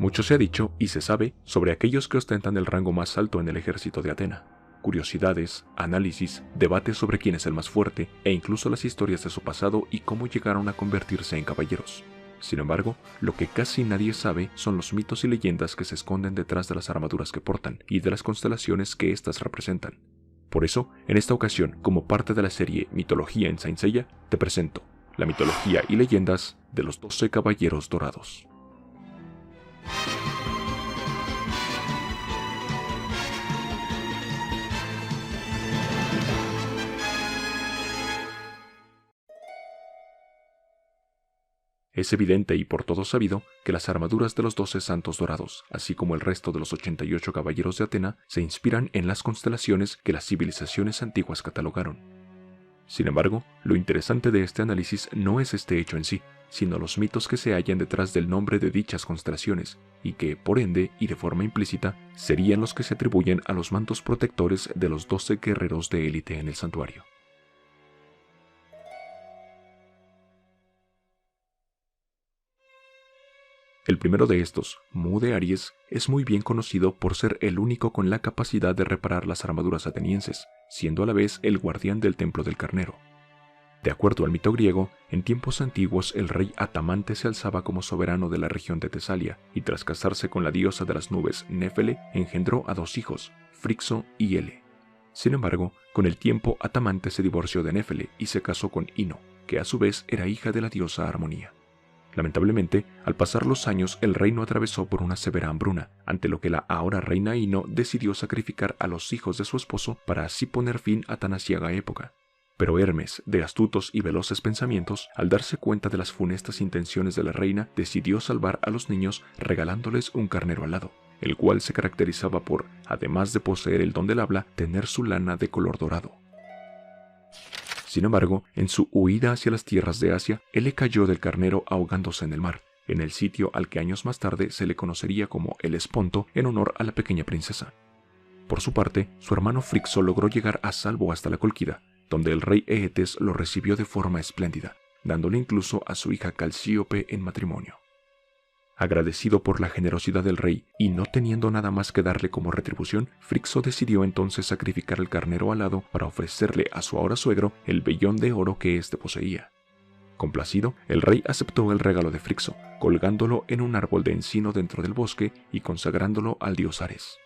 Mucho se ha dicho y se sabe sobre aquellos que ostentan el rango más alto en el ejército de Atena. Curiosidades, análisis, debates sobre quién es el más fuerte e incluso las historias de su pasado y cómo llegaron a convertirse en caballeros. Sin embargo, lo que casi nadie sabe son los mitos y leyendas que se esconden detrás de las armaduras que portan y de las constelaciones que éstas representan. Por eso, en esta ocasión, como parte de la serie Mitología en Saint Seiya, te presento la mitología y leyendas de los 12 Caballeros Dorados. Es evidente y por todos sabido que las armaduras de los 12 Santos Dorados, así como el resto de los 88 Caballeros de Atena, se inspiran en las constelaciones que las civilizaciones antiguas catalogaron. Sin embargo, lo interesante de este análisis no es este hecho en sí, sino los mitos que se hallan detrás del nombre de dichas constelaciones, y que, por ende y de forma implícita, serían los que se atribuyen a los mantos protectores de los 12 guerreros de élite en el santuario. El primero de estos, Mu de Aries, es muy bien conocido por ser el único con la capacidad de reparar las armaduras atenienses, siendo a la vez el guardián del Templo del Carnero. De acuerdo al mito griego, en tiempos antiguos el rey Atamante se alzaba como soberano de la región de Tesalia y tras casarse con la diosa de las nubes Néfele engendró a 2 hijos, Frixo y Hele. Sin embargo, con el tiempo Atamante se divorció de Néfele y se casó con Ino, que a su vez era hija de la diosa Armonía. Lamentablemente, al pasar los años el reino atravesó por una severa hambruna, ante lo que la ahora reina Ino decidió sacrificar a los hijos de su esposo para así poner fin a tan aciaga época. Pero Hermes, de astutos y veloces pensamientos, al darse cuenta de las funestas intenciones de la reina, decidió salvar a los niños regalándoles un carnero alado, el cual se caracterizaba por, además de poseer el don del habla, tener su lana de color dorado. Sin embargo, en su huida hacia las tierras de Asia, él cayó del carnero ahogándose en el mar, en el sitio al que años más tarde se le conocería como el Esponto en honor a la pequeña princesa. Por su parte, su hermano Frixo logró llegar a salvo hasta la Cólquida, donde el rey Eetes lo recibió de forma espléndida, dándole incluso a su hija Calcíope en matrimonio. Agradecido por la generosidad del rey y no teniendo nada más que darle como retribución, Frixo decidió entonces sacrificar el carnero alado para ofrecerle a su ahora suegro el vellón de oro que éste poseía. Complacido, el rey aceptó el regalo de Frixo, colgándolo en un árbol de encino dentro del bosque y consagrándolo al dios Ares.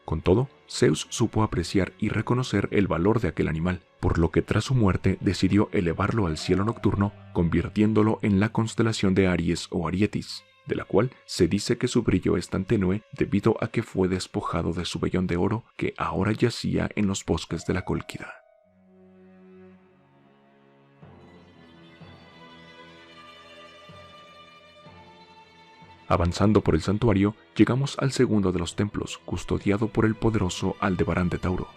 Con todo, Zeus supo apreciar y reconocer el valor de aquel animal, por lo que tras su muerte decidió elevarlo al cielo nocturno, convirtiéndolo en la constelación de Aries o Arietis, de la cual se dice que su brillo es tan tenue debido a que fue despojado de su vellón de oro que ahora yacía en los bosques de la Cólquida. Avanzando por el santuario, llegamos al segundo de los templos, custodiado por el poderoso Aldebarán de Tauro.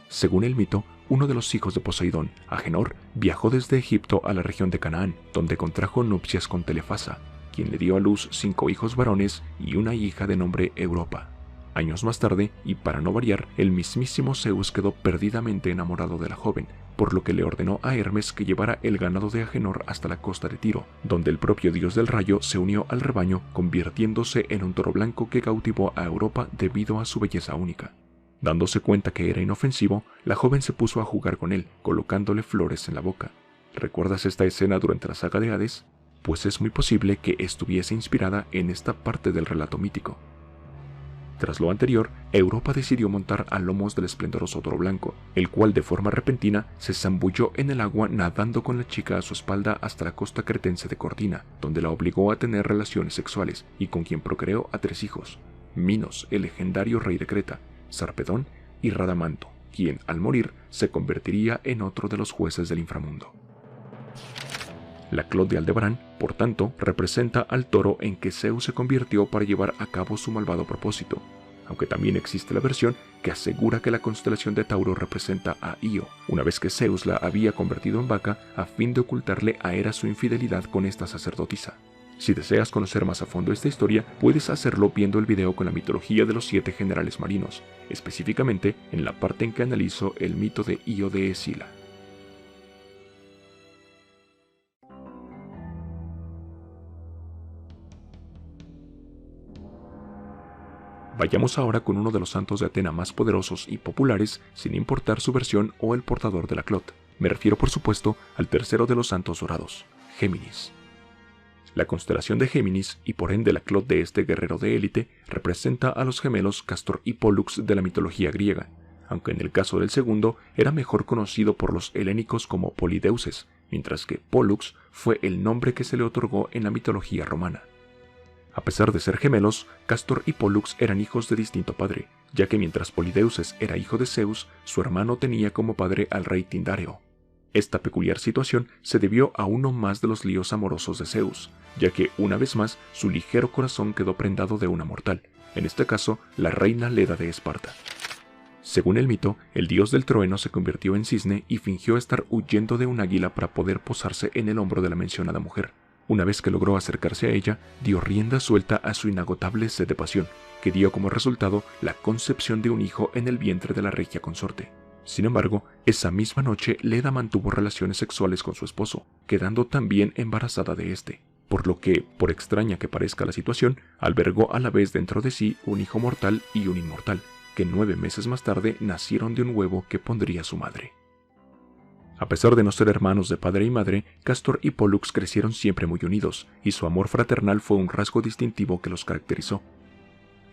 Según el mito, uno de los hijos de Poseidón, Agenor, viajó desde Egipto a la región de Canaán, donde contrajo nupcias con Telefasa, quien le dio a luz 5 hijos varones y una hija de nombre Europa. Años más tarde, y para no variar, el mismísimo Zeus quedó perdidamente enamorado de la joven, por lo que le ordenó a Hermes que llevara el ganado de Agenor hasta la costa de Tiro, donde el propio dios del rayo se unió al rebaño, convirtiéndose en un toro blanco que cautivó a Europa debido a su belleza única. Dándose cuenta que era inofensivo, la joven se puso a jugar con él, colocándole flores en la boca. ¿Recuerdas esta escena durante la saga de Hades? Pues es muy posible que estuviese inspirada en esta parte del relato mítico. Tras lo anterior, Europa decidió montar a lomos del esplendoroso toro blanco, el cual de forma repentina se zambulló en el agua nadando con la chica a su espalda hasta la costa cretense de Cortina, donde la obligó a tener relaciones sexuales y con quien procreó a 3 hijos, Minos, el legendario rey de Creta, Sarpedón y Radamanto, quien al morir se convertiría en otro de los jueces del inframundo. La Clot de Aldebarán, por tanto, representa al toro en que Zeus se convirtió para llevar a cabo su malvado propósito, aunque también existe la versión que asegura que la constelación de Tauro representa a Io, una vez que Zeus la había convertido en vaca a fin de ocultarle a Hera su infidelidad con esta sacerdotisa. Si deseas conocer más a fondo esta historia, puedes hacerlo viendo el video con la mitología de los 7 generales marinos, específicamente en la parte en que analizo el mito de Io de Escila. Vayamos ahora con uno de los santos de Atena más poderosos y populares, sin importar su versión o el portador de la clot. Me refiero por supuesto al tercero de los santos dorados, Géminis. La constelación de Géminis, y por ende la clot de este guerrero de élite, representa a los gemelos Castor y Pólux de la mitología griega, aunque en el caso del segundo era mejor conocido por los helénicos como Polideuses, mientras que Pólux fue el nombre que se le otorgó en la mitología romana. A pesar de ser gemelos, Castor y Pólux eran hijos de distinto padre, ya que mientras Polideuses era hijo de Zeus, su hermano tenía como padre al rey Tindáreo. Esta peculiar situación se debió a uno más de los líos amorosos de Zeus, ya que una vez más su ligero corazón quedó prendado de una mortal, en este caso la reina Leda de Esparta. Según el mito, el dios del trueno se convirtió en cisne y fingió estar huyendo de un águila para poder posarse en el hombro de la mencionada mujer. Una vez que logró acercarse a ella, dio rienda suelta a su inagotable sed de pasión, que dio como resultado la concepción de un hijo en el vientre de la regia consorte. Sin embargo, esa misma noche Leda mantuvo relaciones sexuales con su esposo, quedando también embarazada de este, por lo que, por extraña que parezca la situación, albergó a la vez dentro de sí un hijo mortal y un inmortal, que 9 meses más tarde nacieron de un huevo que pondría su madre. A pesar de no ser hermanos de padre y madre, Castor y Pólux crecieron siempre muy unidos, y su amor fraternal fue un rasgo distintivo que los caracterizó.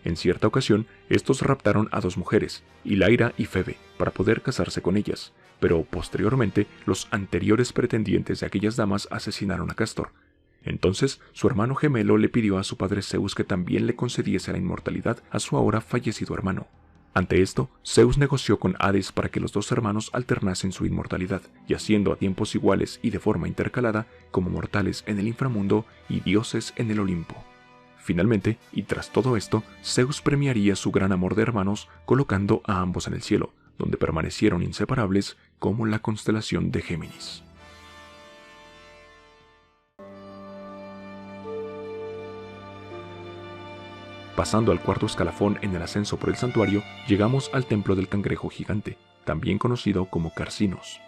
En cierta ocasión, estos raptaron a 2 mujeres, Hilaira y Febe, para poder casarse con ellas, pero posteriormente los anteriores pretendientes de aquellas damas asesinaron a Castor. Entonces, su hermano gemelo le pidió a su padre Zeus que también le concediese la inmortalidad a su ahora fallecido hermano. Ante esto, Zeus negoció con Hades para que los 2 hermanos alternasen su inmortalidad, yaciendo a tiempos iguales y de forma intercalada como mortales en el inframundo y dioses en el Olimpo. Finalmente, y tras todo esto, Zeus premiaría su gran amor de hermanos colocando a ambos en el cielo, donde permanecieron inseparables como la constelación de Géminis. Pasando al cuarto escalafón en el ascenso por el santuario, llegamos al templo del cangrejo gigante, también conocido como Carcinos.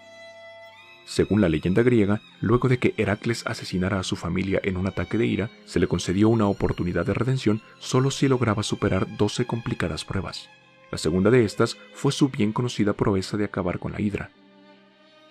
Según la leyenda griega, luego de que Heracles asesinara a su familia en un ataque de ira, se le concedió una oportunidad de redención solo si lograba superar 12 complicadas pruebas. La segunda de estas fue su bien conocida proeza de acabar con la Hidra.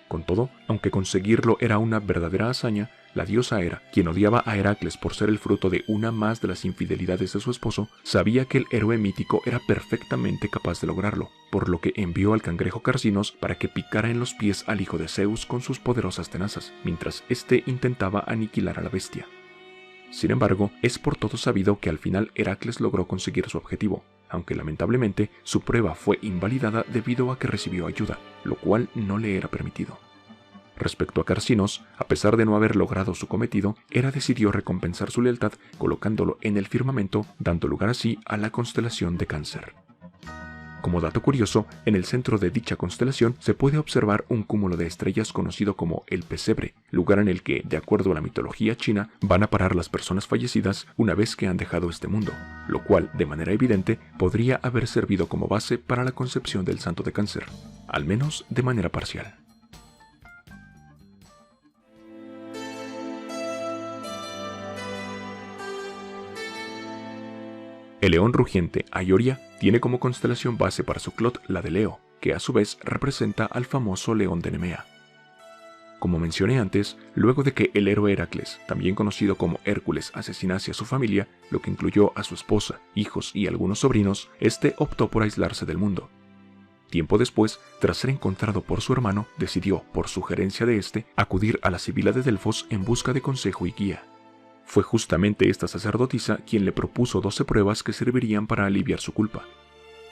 Con todo, aunque conseguirlo era una verdadera hazaña, la diosa Hera, quien odiaba a Heracles por ser el fruto de una más de las infidelidades de su esposo, sabía que el héroe mítico era perfectamente capaz de lograrlo, por lo que envió al cangrejo Carcinos para que picara en los pies al hijo de Zeus con sus poderosas tenazas, mientras éste intentaba aniquilar a la bestia. Sin embargo, es por todo sabido que al final Heracles logró conseguir su objetivo, aunque lamentablemente su prueba fue invalidada debido a que recibió ayuda, lo cual no le era permitido. Respecto a Carcinos, a pesar de no haber logrado su cometido, Hera decidió recompensar su lealtad colocándolo en el firmamento, dando lugar así a la constelación de Cáncer. Como dato curioso, en el centro de dicha constelación se puede observar un cúmulo de estrellas conocido como el Pesebre, lugar en el que, de acuerdo a la mitología china, van a parar las personas fallecidas una vez que han dejado este mundo, lo cual, de manera evidente, podría haber servido como base para la concepción del santo de Cáncer, al menos de manera parcial. El león rugiente Aioria tiene como constelación base para su clot la de Leo, que a su vez representa al famoso león de Nemea. Como mencioné antes, luego de que el héroe Heracles, también conocido como Hércules, asesinase a su familia, lo que incluyó a su esposa, hijos y algunos sobrinos, este optó por aislarse del mundo. Tiempo después, tras ser encontrado por su hermano, decidió, por sugerencia de este, acudir a la Sibila de Delfos en busca de consejo y guía. Fue justamente esta sacerdotisa quien le propuso 12 pruebas que servirían para aliviar su culpa.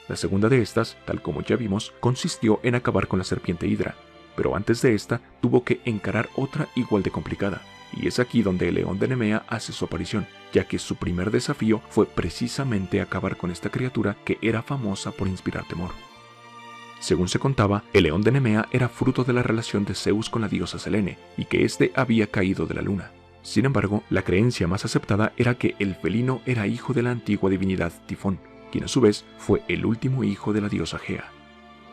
La segunda de estas, tal como ya vimos, consistió en acabar con la serpiente Hidra, pero antes de esta tuvo que encarar otra igual de complicada, y es aquí donde el león de Nemea hace su aparición, ya que su primer desafío fue precisamente acabar con esta criatura que era famosa por inspirar temor. Según se contaba, el león de Nemea era fruto de la relación de Zeus con la diosa Selene, y que éste había caído de la luna. Sin embargo, la creencia más aceptada era que el felino era hijo de la antigua divinidad Tifón, quien a su vez fue el último hijo de la diosa Gea.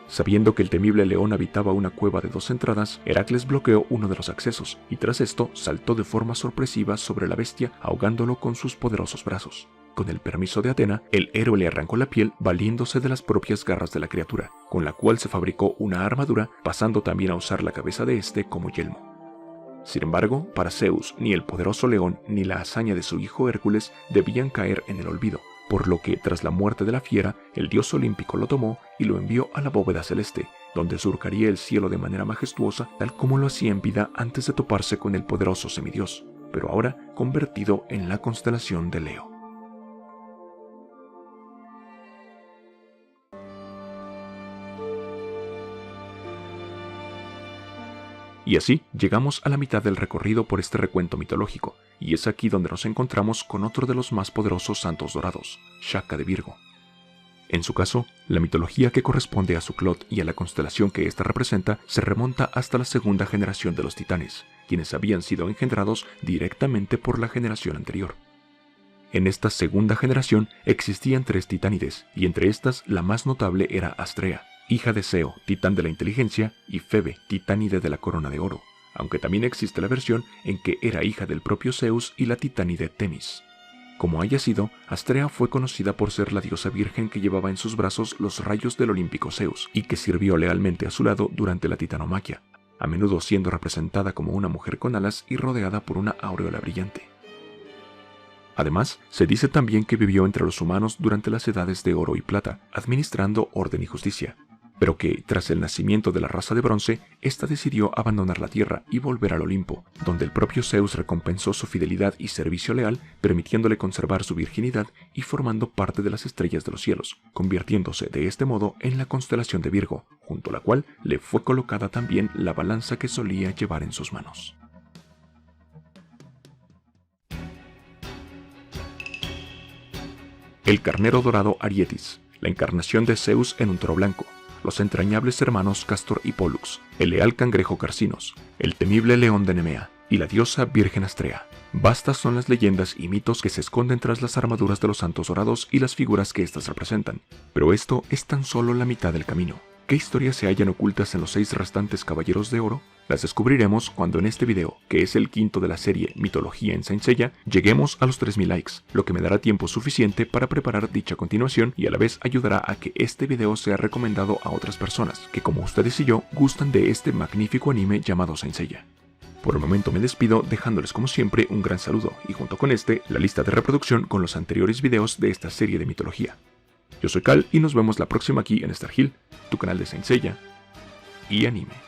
Sabiendo que el temible león habitaba una cueva de 2 entradas, Heracles bloqueó uno de los accesos, y tras esto saltó de forma sorpresiva sobre la bestia, ahogándolo con sus poderosos brazos. con el permiso de Atena, el héroe le arrancó la piel valiéndose de las propias garras de la criatura, con la cual se fabricó una armadura, pasando también a usar la cabeza de este como yelmo. Sin embargo, para Zeus, ni el poderoso león ni la hazaña de su hijo Hércules debían caer en el olvido, por lo que tras la muerte de la fiera, el dios olímpico lo tomó y lo envió a la bóveda celeste, donde surcaría el cielo de manera majestuosa, tal como lo hacía en vida antes de toparse con el poderoso semidios, pero ahora convertido en la constelación de Leo. Y así llegamos a la mitad del recorrido por este recuento mitológico, y es aquí donde nos encontramos con otro de los más poderosos santos dorados, Shaka de Virgo. En su caso, la mitología que corresponde a su Clot y a la constelación que ésta representa se remonta hasta la segunda generación de los titanes, quienes habían sido engendrados directamente por la generación anterior. En esta segunda generación existían 3 titánides, y entre estas la más notable era Astrea, hija de Seo, titán de la inteligencia, y Febe, titánide de la corona de oro, aunque también existe la versión en que era hija del propio Zeus y la titánide Temis. Como haya sido, Astrea fue conocida por ser la diosa virgen que llevaba en sus brazos los rayos del olímpico Zeus y que sirvió lealmente a su lado durante la titanomaquia, a menudo siendo representada como una mujer con alas y rodeada por una aureola brillante. Además, se dice también que vivió entre los humanos durante las edades de oro y plata, administrando orden y justicia, pero que, tras el nacimiento de la raza de bronce, ésta decidió abandonar la tierra y volver al Olimpo, donde el propio Zeus recompensó su fidelidad y servicio leal, permitiéndole conservar su virginidad y formando parte de las estrellas de los cielos, convirtiéndose de este modo en la constelación de Virgo, junto a la cual le fue colocada también la balanza que solía llevar en sus manos. El carnero dorado Arietis, la encarnación de Zeus en un toro blanco, los entrañables hermanos Castor y Pólux, el leal cangrejo Carcinos, el temible león de Nemea y la diosa Virgen Astrea. Vastas son las leyendas y mitos que se esconden tras las armaduras de los santos dorados y las figuras que éstas representan, pero esto es tan solo la mitad del camino. ¿Qué historias se hallan ocultas en los 6 restantes caballeros de oro? Las descubriremos cuando en este video, que es el quinto de la serie Mitología en Saint Seiya, lleguemos a los 3000 likes, lo que me dará tiempo suficiente para preparar dicha continuación y a la vez ayudará a que este video sea recomendado a otras personas que, como ustedes y yo, gustan de este magnífico anime llamado Saint Seiya. Por el momento me despido dejándoles como siempre un gran saludo y junto con este la lista de reproducción con los anteriores videos de esta serie de mitología. Yo soy Cal y nos vemos la próxima aquí en Star Hill, tu canal de Saint Seiya y anime.